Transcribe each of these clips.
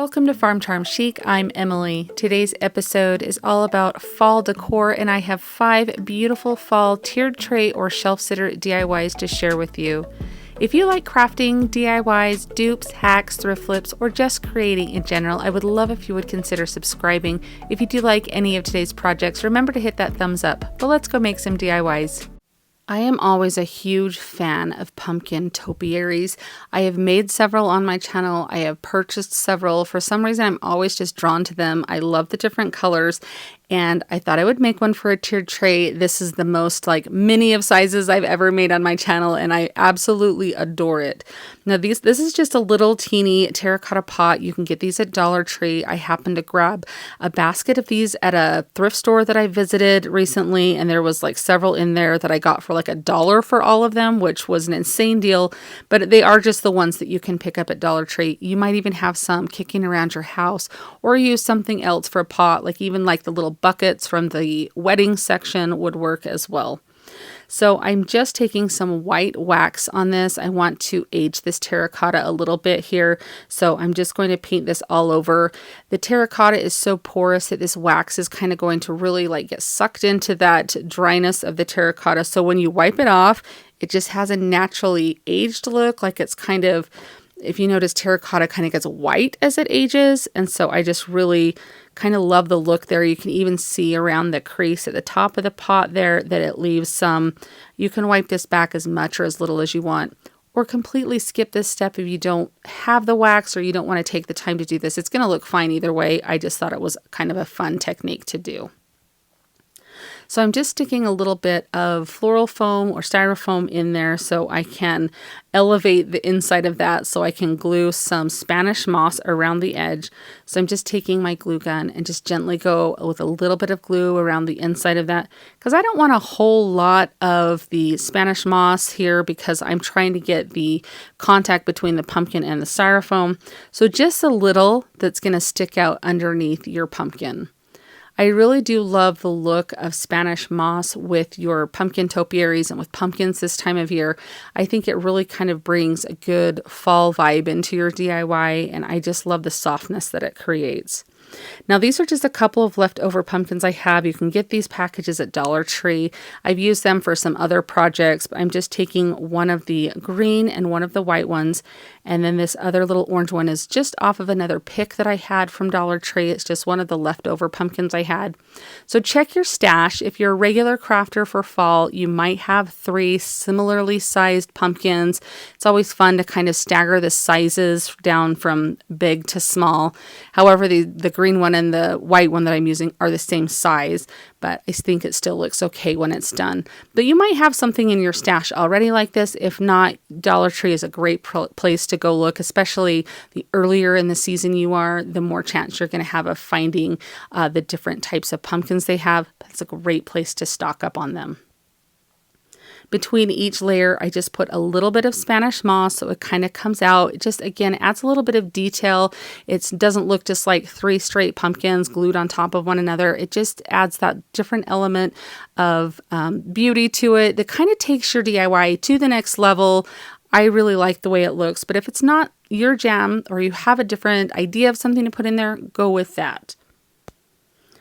Welcome to Farm Charm Chic. I'm Emily. Today's episode is all about fall decor, and I have 5 beautiful fall tiered tray or shelf sitter DIYs to share with you. If you like crafting, DIYs, dupes, hacks, thrift flips, or just creating in general, I would love if you would consider subscribing. If you do like any of today's projects, remember to hit that thumbs up. But let's go make some DIYs. I am always a huge fan of pumpkin topiaries. I have made several on my channel. I have purchased several. For some reason, I'm always just drawn to them. I love the different colors, and I thought I would make one for a tiered tray. This is the most mini of sizes I've ever made on my channel, and I absolutely adore it. Now this is just a little teeny terracotta pot. You can get these at Dollar Tree. I happened to grab a basket of these at a thrift store that I visited recently, and there was several in there that I got for $1 for all of them, which was an insane deal, but they are just the ones that you can pick up at Dollar Tree. You might even have some kicking around your house, or use something else for a pot, even the little buckets from the wedding section would work as well. So I'm just taking some white wax on this. I want to age this terracotta a little bit here. So I'm just going to paint this all over. The terracotta is so porous that this wax is kind of going to really get sucked into that dryness of the terracotta. So when you wipe it off, it just has a naturally aged look. It's kind of, if you notice, terracotta kind of gets white as it ages. And so I just really kind of love the look there. You can even see around the crease at the top of the pot there that it leaves some. You can wipe this back as much or as little as you want, or completely skip this step if you don't have the wax or you don't want to take the time to do this. It's going to look fine either way. I just thought it was kind of a fun technique to do. So I'm just sticking a little bit of floral foam or styrofoam in there so I can elevate the inside of that, so I can glue some Spanish moss around the edge. So I'm just taking my glue gun and just gently go with a little bit of glue around the inside of that, because I don't want a whole lot of the Spanish moss here because I'm trying to get the contact between the pumpkin and the styrofoam. So just a little that's going to stick out underneath your pumpkin. I really do love the look of Spanish moss with your pumpkin topiaries and with pumpkins this time of year. I think it really kind of brings a good fall vibe into your DIY, and I just love the softness that it creates. Now these are just a couple of leftover pumpkins I have. You can get these packages at Dollar Tree. I've used them for some other projects, but I'm just taking one of the green and one of the white ones. And then this other little orange one is just off of another pick that I had from Dollar Tree. It's just one of the leftover pumpkins I had. So check your stash. If you're a regular crafter for fall, you might have 3 similarly sized pumpkins. It's always fun to kind of stagger the sizes down from big to small. However, the green one and the white one that I'm using are the same size, but I think it still looks okay when it's done. But you might have something in your stash already like this. If not, Dollar Tree is a great place to go look, especially the earlier in the season you are, the more chance you're going to have of finding the different types of pumpkins they have. That's a great place to stock up on them. Between each layer, I just put a little bit of Spanish moss so it kind of comes out. It just, again, adds a little bit of detail. It doesn't look just like 3 straight pumpkins glued on top of one another. It just adds that different element of beauty to it that kind of takes your DIY to the next level. I really like the way it looks, but if it's not your jam or you have a different idea of something to put in there, go with that.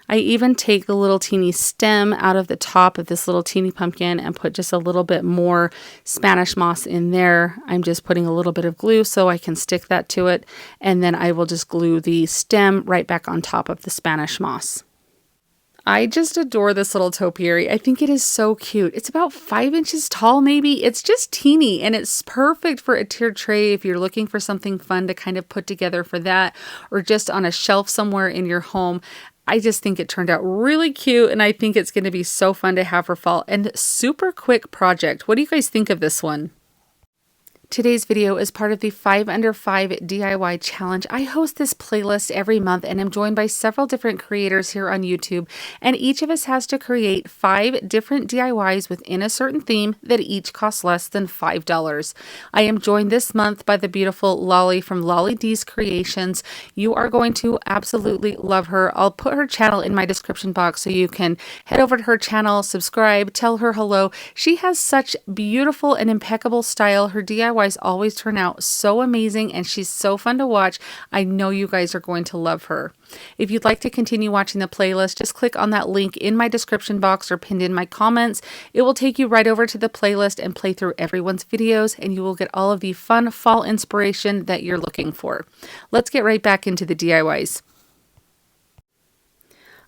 I even take the little teeny stem out of the top of this little teeny pumpkin and put just a little bit more Spanish moss in there. I'm just putting a little bit of glue so I can stick that to it, and then I will just glue the stem right back on top of the Spanish moss. I just adore this little topiary. I think it is so cute. It's about 5 inches tall, maybe. It's just teeny, and it's perfect for a tiered tray if you're looking for something fun to kind of put together for that, or just on a shelf somewhere in your home. I just think it turned out really cute, and I think it's going to be so fun to have for fall and super quick project. What do you guys think of this one? Today's video is part of the 5 Under 5 DIY challenge. I host this playlist every month and am joined by several different creators here on YouTube, and each of us has to create 5 different DIYs within a certain theme that each cost less than $5. I am joined this month by the beautiful Lolly from Lolly D's Creations. You are going to absolutely love her. I'll put her channel in my description box so you can head over to her channel, subscribe, tell her hello. She has such beautiful and impeccable style. Her DIY DIYs always turn out so amazing, and she's so fun to watch. I know you guys are going to love her. If you'd like to continue watching the playlist, just click on that link in my description box or pinned in my comments. It will take you right over to the playlist and play through everyone's videos, and you will get all of the fun fall inspiration that you're looking for. Let's get right back into the DIYs.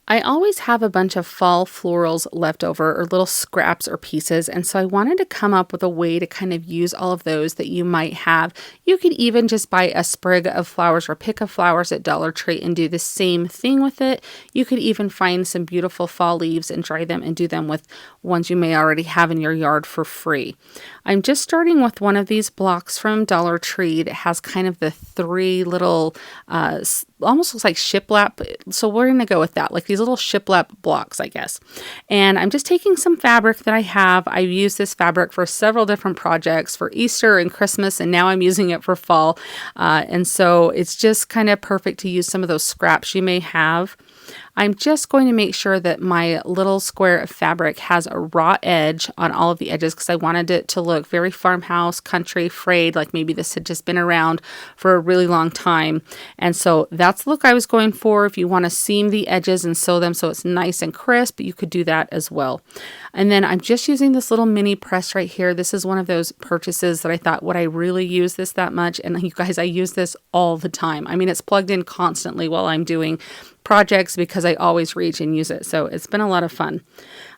I always have a bunch of fall florals left over, or little scraps or pieces, and so I wanted to come up with a way to kind of use all of those that you might have. You could even just buy a sprig of flowers or pick of flowers at Dollar Tree and do the same thing with it. You could even find some beautiful fall leaves and dry them and do them with ones you may already have in your yard for free. I'm just starting with one of these blocks from Dollar Tree that has kind of the three little, almost looks like shiplap. So we're going to go with that, like these little shiplap blocks, I guess. And I'm just taking some fabric that I have. I've used this fabric for several different projects, for Easter and Christmas, and now I'm using it for fall. And so it's just kind of perfect to use some of those scraps you may have. I'm just going to make sure that my little square of fabric has a raw edge on all of the edges, because I wanted it to look very farmhouse, country, frayed, like maybe this had just been around for a really long time. And so that's the look I was going for. If you want to seam the edges and sew them so it's nice and crisp, you could do that as well. And then I'm just using this little mini press right here. This is one of those purchases that I thought, would I really use this that much? And you guys, I use this all the time. I mean, it's plugged in constantly while I'm doing projects because I always reach and use it. So it's been a lot of fun.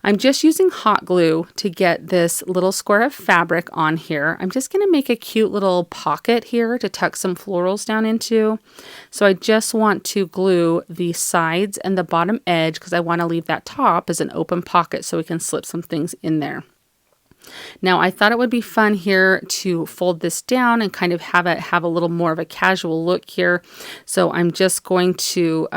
I'm just using hot glue to get this little square of fabric on here. I'm just going to make a cute little pocket here to tuck some florals down into. So I just want to glue the sides and the bottom edge because I want to leave that top as an open pocket so we can slip some things in there. Now, I thought it would be fun here to fold this down and kind of have it have a little more of a casual look here. So I'm just going to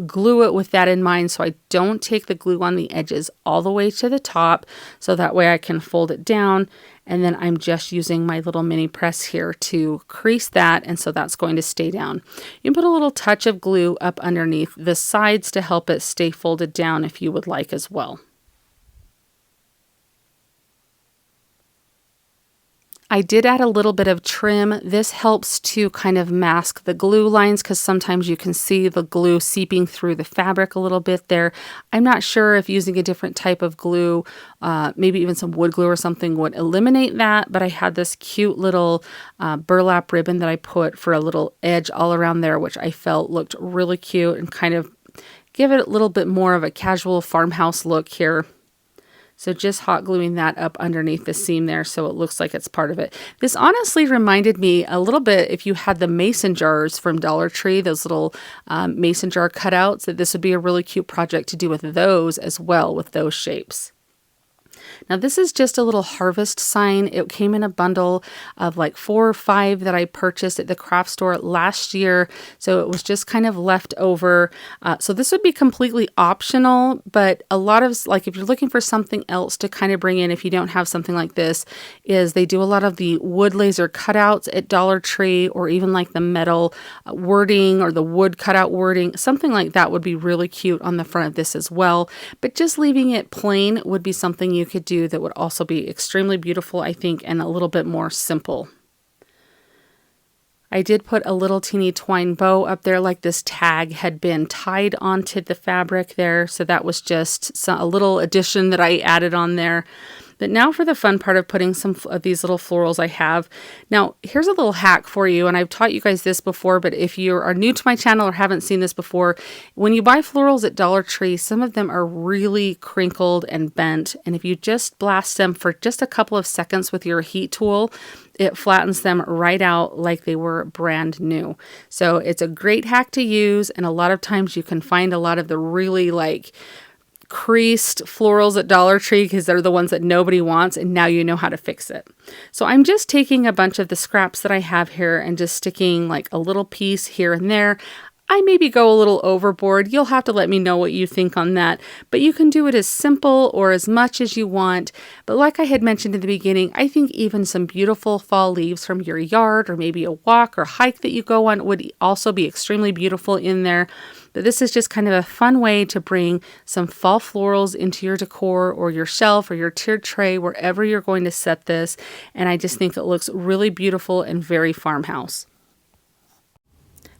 glue it with that in mind, so I don't take the glue on the edges all the way to the top, so that way I can fold it down. And then I'm just using my little mini press here to crease that, and so that's going to stay down. You can put a little touch of glue up underneath the sides to help it stay folded down if you would like as well. I did add a little bit of trim. This helps to kind of mask the glue lines because sometimes you can see the glue seeping through the fabric a little bit there. I'm not sure if using a different type of glue, maybe even some wood glue or something, would eliminate that, but I had this cute little burlap ribbon that I put for a little edge all around there, which I felt looked really cute and kind of give it a little bit more of a casual farmhouse look here. So just hot gluing that up underneath the seam there so it looks like it's part of it. This honestly reminded me a little bit, if you had the mason jars from Dollar Tree, those little mason jar cutouts, that this would be a really cute project to do with those as well, with those shapes. Now this is just a little harvest sign. It came in a bundle of like 4 or 5 that I purchased at the craft store last year. So it was just kind of left over. So this would be completely optional, but a lot of, like, if you're looking for something else to kind of bring in, if you don't have something like this, is they do a lot of the wood laser cutouts at Dollar Tree, or even like the metal wording or the wood cutout wording. Something like that would be really cute on the front of this as well. But just leaving it plain would be something you could do that would also be extremely beautiful, I think, and a little bit more simple. I did put a little teeny twine bow up there, like this tag had been tied onto the fabric there. So that was just a little addition that I added on there. But now for the fun part of putting some of these little florals I have. Now, here's a little hack for you, and I've taught you guys this before, but if you are new to my channel or haven't seen this before, when you buy florals at Dollar Tree, some of them are really crinkled and bent, and if you just blast them for just a couple of seconds with your heat tool, it flattens them right out like they were brand new. So it's a great hack to use, and a lot of times you can find a lot of the really like creased florals at Dollar Tree because they're the ones that nobody wants, and now you know how to fix it. So I'm just taking a bunch of the scraps that I have here and just sticking like a little piece here and there. I maybe go a little overboard. You'll have to let me know what you think on that. But you can do it as simple or as much as you want. But like I had mentioned in the beginning, I think even some beautiful fall leaves from your yard or maybe a walk or hike that you go on would also be extremely beautiful in there. But this is just kind of a fun way to bring some fall florals into your decor or your shelf or your tiered tray, wherever you're going to set this. And I just think it looks really beautiful and very farmhouse.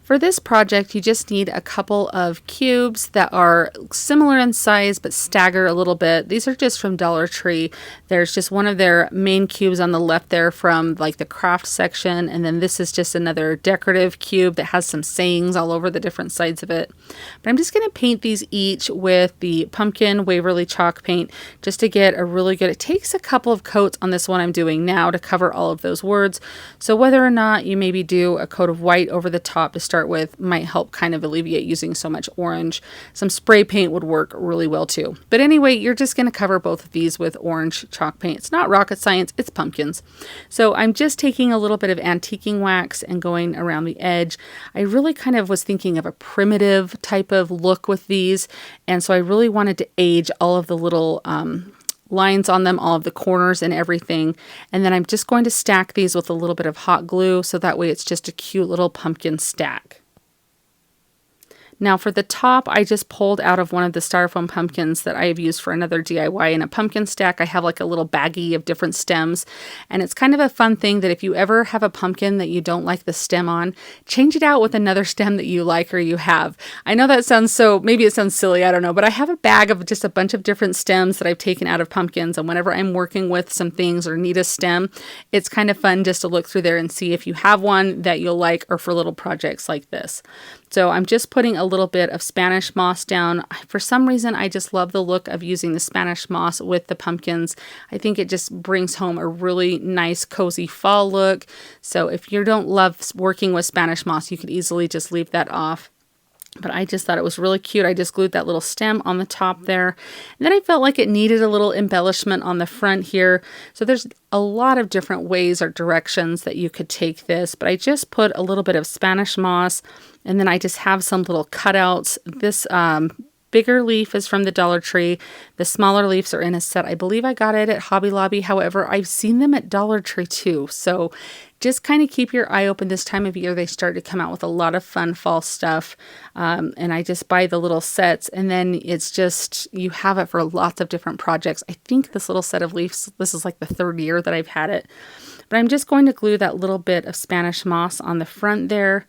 For this project, you just need a couple of cubes that are similar in size but stagger a little bit. These are just from Dollar Tree. There's just one of their main cubes on the left there from like the craft section, and then this is just another decorative cube that has some sayings all over the different sides of it. But I'm just going to paint these each with the pumpkin Waverly chalk paint just to get a really good, it takes a couple of coats on this one I'm doing now to cover all of those words. So whether or not you maybe do a coat of white over the top to start with might help kind of alleviate using so much orange. Some spray paint would work really well too. But anyway, you're just going to cover both of these with orange chalk paint. It's not rocket science, it's pumpkins. So I'm just taking a little bit of antiquing wax and going around the edge. I really kind of was thinking of a primitive type of look with these, and so I really wanted to age all of the little lines on them, all of the corners and everything. And then I'm just going to stack these with a little bit of hot glue so that way it's just a cute little pumpkin stack. Now for the top, I just pulled out of one of the styrofoam pumpkins that I have used for another DIY. In a pumpkin stack, I have like a little baggie of different stems. And it's kind of a fun thing that if you ever have a pumpkin that you don't like the stem on, change it out with another stem that you like or you have. I know that sounds maybe it sounds silly, I don't know, but I have a bag of just a bunch of different stems that I've taken out of pumpkins. And whenever I'm working with some things or need a stem, it's kind of fun just to look through there and see if you have one that you'll like or for little projects like this. So I'm just putting a little bit of Spanish moss down. For some reason, I just love the look of using the Spanish moss with the pumpkins. I think it just brings home a really nice, cozy fall look. So if you don't love working with Spanish moss, you could easily just leave that off. But I just thought it was really cute. I just glued that little stem on the top there. And then I felt like it needed a little embellishment on the front here. So there's a lot of different ways or directions that you could take this. But I just put a little bit of Spanish moss. And then I just have some little cutouts. This bigger leaf is from the Dollar Tree. The smaller leaves are in a set. I believe I got it at Hobby Lobby. However, I've seen them at Dollar Tree too. So just kind of keep your eye open this time of year. They start to come out with a lot of fun fall stuff. And I just buy the little sets, and then it's just, you have it for lots of different projects. I think this little set of leaves, this is like the third year that I've had it. But I'm just going to glue that little bit of Spanish moss on the front there,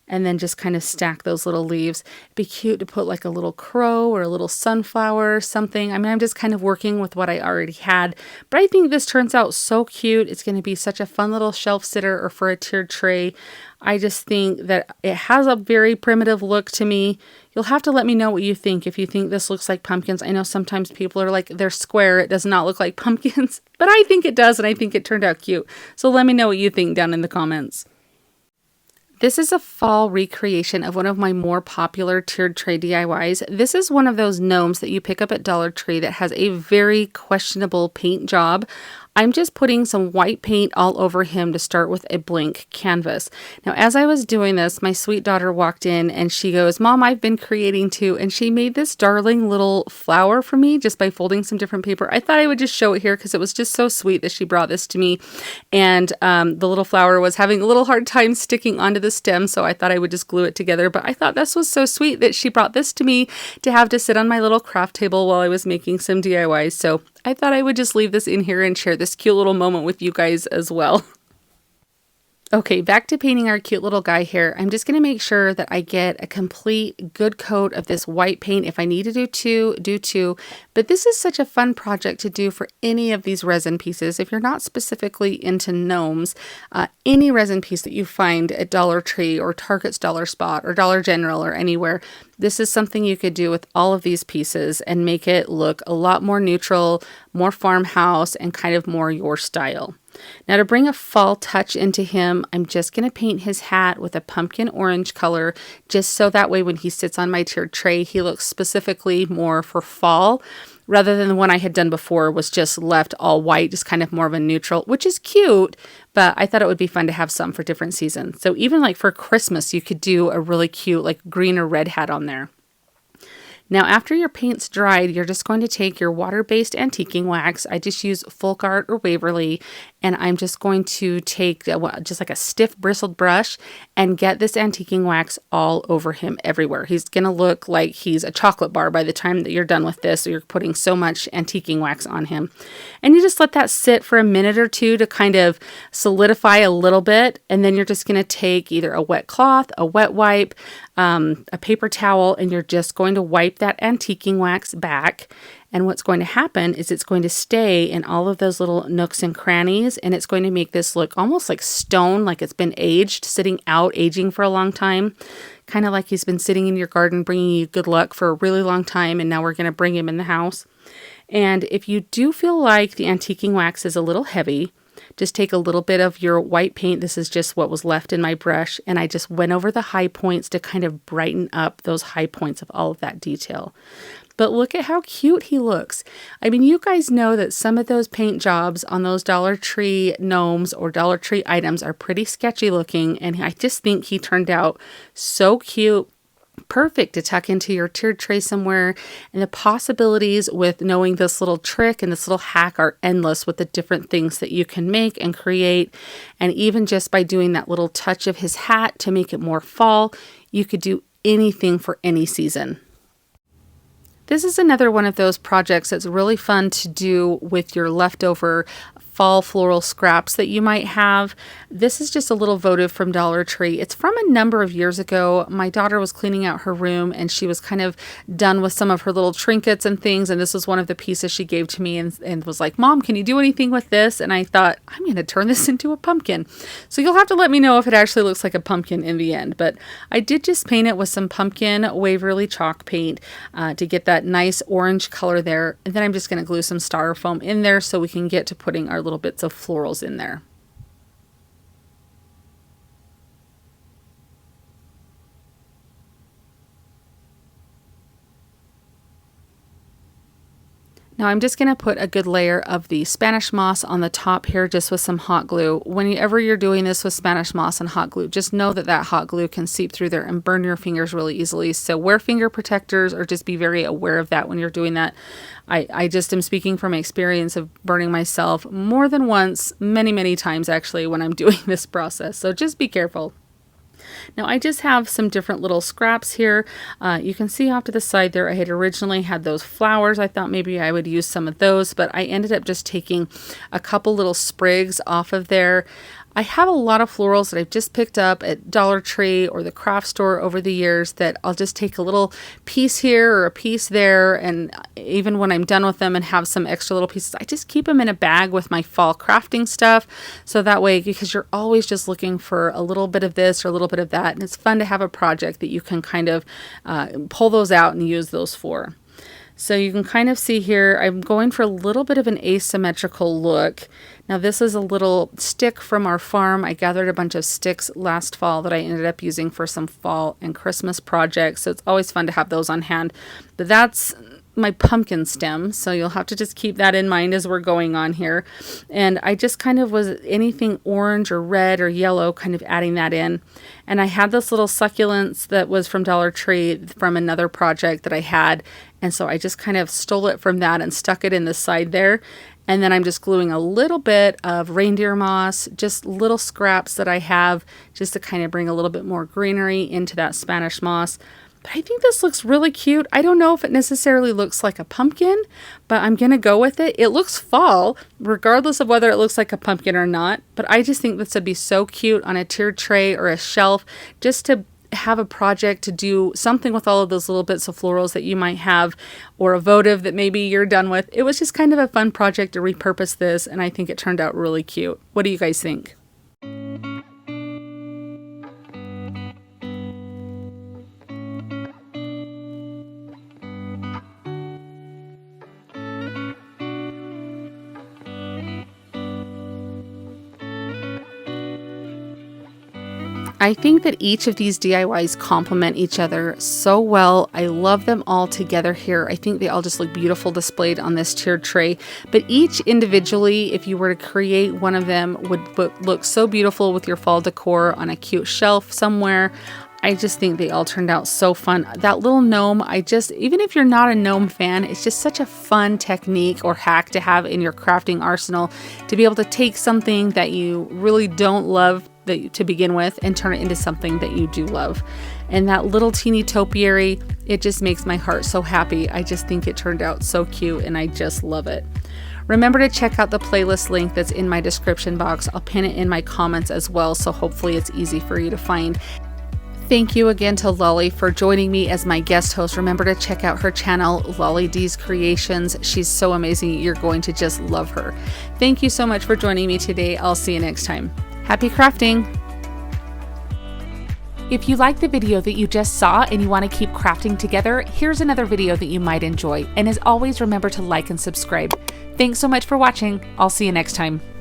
and then just kind of stack those little leaves. It'd be cute to put like a little crow or a little sunflower or something. I mean, I'm just kind of working with what I already had, but I think this turns out so cute. It's going to be such a fun little shelf sitter or for a tiered tray. I just think that it has a very primitive look to me. You'll have to let me know what you think. If you think this looks like pumpkins. I know sometimes people are like, they're square, it does not look like pumpkins, but I think it does, and I think it turned out cute. So let me know what you think down in the comments. This is a fall recreation of one of my more popular tiered tray DIYs. This is one of those gnomes that you pick up at Dollar Tree that has a very questionable paint job. I'm just putting some white paint all over him to start with a blank canvas. Now, as I was doing this, my sweet daughter walked in and she goes, "Mom, I've been creating too." And she made this darling little flower for me just by folding some different paper. I thought I would just show it here because it was just so sweet that she brought this to me. And the little flower was having a little hard time sticking onto the stem, so I thought I would just glue it together. But I thought this was so sweet that she brought this to me to have to sit on my little craft table while I was making some DIYs. So I thought I would just leave this in here and share this cute little moment with you guys as well. Okay, back to painting our cute little guy here. I'm just going to make sure that I get a complete good coat of this white paint. If I need to do two. But this is such a fun project to do for any of these resin pieces. If you're not specifically into gnomes, any resin piece that you find at Dollar Tree or Target's Dollar Spot or Dollar General or anywhere, this is something you could do with all of these pieces and make it look a lot more neutral, more farmhouse, and kind of more your style. Now, to bring a fall touch into him, I'm just going to paint his hat with a pumpkin orange color, just so that way when he sits on my tiered tray, he looks specifically more for fall, rather than the one I had done before was just left all white, just kind of more of a neutral, which is cute, but I thought it would be fun to have some for different seasons. So even like for Christmas, you could do a really cute like green or red hat on there. Now, after your paint's dried, you're just going to take your water-based antiquing wax. I just use Folk Art or Waverly, and I'm just going to take just like a stiff bristled brush and get this antiquing wax all over him everywhere. He's going to look like he's a chocolate bar by the time that you're done with this. So you're putting so much antiquing wax on him. And you just let that sit for a minute or two to kind of solidify a little bit. And then you're just going to take either a wet cloth, a wet wipe, a paper towel, and you're just going to wipe that antiquing wax back. And what's going to happen is it's going to stay in all of those little nooks and crannies, and it's going to make this look almost like stone, like it's been aged, sitting out, aging for a long time. Kind of like he's been sitting in your garden, bringing you good luck for a really long time, and now we're going to bring him in the house. And if you do feel like the antiquing wax is a little heavy, just take a little bit of your white paint. This is just what was left in my brush. And I just went over the high points to kind of brighten up those high points of all of that detail. But look at how cute he looks. I mean, you guys know that some of those paint jobs on those Dollar Tree gnomes or Dollar Tree items are pretty sketchy looking. And I just think he turned out so cute. Perfect to tuck into your tiered tray somewhere. And the possibilities with knowing this little trick and this little hack are endless with the different things that you can make and create. And even just by doing that little touch of his hat to make it more fall, you could do anything for any season. This is another one of those projects that's really fun to do with your leftover fall floral scraps that you might have. This is just a little votive from Dollar Tree. It's from a number of years ago. My daughter was cleaning out her room and she was kind of done with some of her little trinkets and things. And this was one of the pieces she gave to me and was like, Mom, can you do anything with this? And I thought, I'm going to turn this into a pumpkin. So you'll have to let me know if it actually looks like a pumpkin in the end. But I did just paint it with some pumpkin Waverly chalk paint to get that nice orange color there. And then I'm just going to glue some styrofoam in there so we can get to putting our little bits of florals in there. Now I'm just going to put a good layer of the Spanish moss on the top here just with some hot glue. Whenever you're doing this with Spanish moss and hot glue, just know that that hot glue can seep through there and burn your fingers really easily. So wear finger protectors or just be very aware of that when you're doing that. I just am speaking from experience of burning myself more than once, many times actually when I'm doing this process. So just be careful. Now I just have some different little scraps here. You can see off to the side there I had originally had those flowers. I thought maybe I would use some of those, but I ended up just taking a couple little sprigs off of there. I have a lot of florals that I've just picked up at Dollar Tree or the craft store over the years that I'll just take a little piece here or a piece there, and even when I'm done with them and have some extra little pieces, I just keep them in a bag with my fall crafting stuff. So that way, because you're always just looking for a little bit of this or a little bit of that, and it's fun to have a project that you can kind of pull those out and use those for. So you can kind of see here, I'm going for a little bit of an asymmetrical look. Now this is a little stick from our farm. I gathered a bunch of sticks last fall that I ended up using for some fall and Christmas projects. So it's always fun to have those on hand. But that's my pumpkin stem, so you'll have to just keep that in mind as we're going on here. And I just kind of was anything orange or red or yellow, kind of adding that in. And I had this little succulents that was from Dollar Tree from another project that I had, and so I just kind of stole it from that and stuck it in the side there. And then I'm just gluing a little bit of reindeer moss, just little scraps that I have just to kind of bring a little bit more greenery into that Spanish moss. But I think this looks really cute. I don't know if it necessarily looks like a pumpkin, but I'm going to go with it. It looks fall, regardless of whether it looks like a pumpkin or not. But I just think this would be so cute on a tiered tray or a shelf, just to have a project to do something with all of those little bits of florals that you might have, or a votive that maybe you're done with. It was just kind of a fun project to repurpose this, and I think it turned out really cute. What do you guys think? I think that each of these DIYs complement each other so well. I love them all together here. I think they all just look beautiful displayed on this tiered tray, but each individually, if you were to create one of them, would look so beautiful with your fall decor on a cute shelf somewhere. I just think they all turned out so fun. That little gnome, even if you're not a gnome fan, it's just such a fun technique or hack to have in your crafting arsenal, to be able to take something that you really don't love to begin with and turn it into something that you do love. And that little teeny topiary, it just makes my heart so happy. I just think it turned out so cute and I just love it. Remember to check out the playlist link that's in my description box. I'll pin it in my comments as well, so hopefully it's easy for you to find. Thank you again to Lolly for joining me as my guest host. Remember to check out her channel, Lolly D's Creations. She's so amazing. You're going to just love her. Thank you so much for joining me today. I'll see you next time. Happy crafting! If you like the video that you just saw and you want to keep crafting together, here's another video that you might enjoy. And as always, remember to like and subscribe. Thanks so much for watching. I'll see you next time.